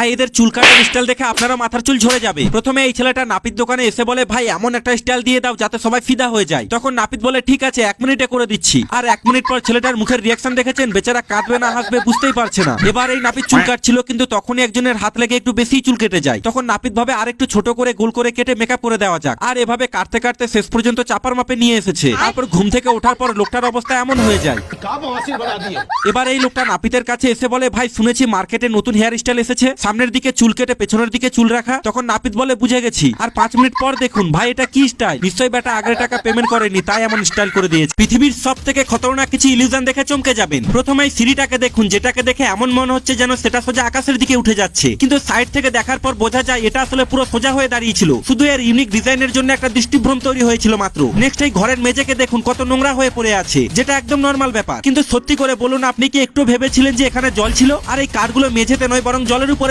ভাই এদের চুল কাটার স্টাইল দেখে আপনারা মাথার চুল ঝরে যাবে। প্রথমে এই ছেলেটা নাপিত দোকানে এসে বলে, ভাই এমন একটা স্টাইল দিয়ে দাও যাতে সবাই ফিদা হয়ে যায়। তখন নাপিত বলে, ঠিক আছে 1 মিনিটে করে দিচ্ছি। আর 1 মিনিট পর ছেলেটার মুখের রিয়াকশন দেখেছেন, বেচারা কাঁদবে না হাসবে বুঝতেই পারছে না। এবার এই নাপিত চুল কাটছিল, কিন্তু তখনই একজনের হাত লেগে একটু বেশি চুল কেটে যায়। তখন নাপিত ভাবে আর একটু ছোট করে গোল করে কেটে মেকআপ করে দেওয়া যাক। আর এভাবে কাটতে কাটতে শেষ পর্যন্ত চাপার মাপে নিয়ে এসেছে। তারপর ঘুম থেকে ওঠার পর লোকটার অবস্থা এমন হয়ে যায়। এবার এই লোকটা নাপিতের কাছে এসে বলে, ভাই শুনেছি মার্কেটে নতুন হেয়ার স্টাইল এসেছে, সামনের দিকে চুল কেটে পেছনের দিকে চুল রাখা। তখন নাপিত বলে, বুঝে গেছি। আর 5 মিনিট পর দেখুন ভাই এটা কি স্টাইল, নিশ্চয়ই বেটা আগের টাকা পেমেন্ট করেনি তাই এমন স্টাইল করে দিয়েছে। পৃথিবীর সব থেকে খতরনাক কিছু ইলিউশন দেখে চমকে যাবেন। প্রথমে সিঁড়িটাকে দেখুন, যেটাকে দেখে এমন মনে হচ্ছে যেন সেটা সোজা আকাশের দিকে উঠে যাচ্ছে, কিন্তু সাইড থেকে দেখার পর বোঝা যায় এটা আসলে পুরো সোজা হয়ে দাঁড়িয়েছিল। শুধু এর ইউনিক ডিজাইনের জন্য একটা দৃষ্টিভ্রম তৈরি হয়েছিল মাত্র। নেক্সট এই ঘরের মেঝেকে দেখুন কত নোংরা হয়ে পড়ে আছে, যেটা একদম নর্মাল ব্যাপার। কিন্তু সত্যি করে বলুন, আপনি কি একটু ভেবেছিলেন যে এখানে জল ছিল? আর এই কাঠগুলো মেঝেতে নয় বরং জলের উপরে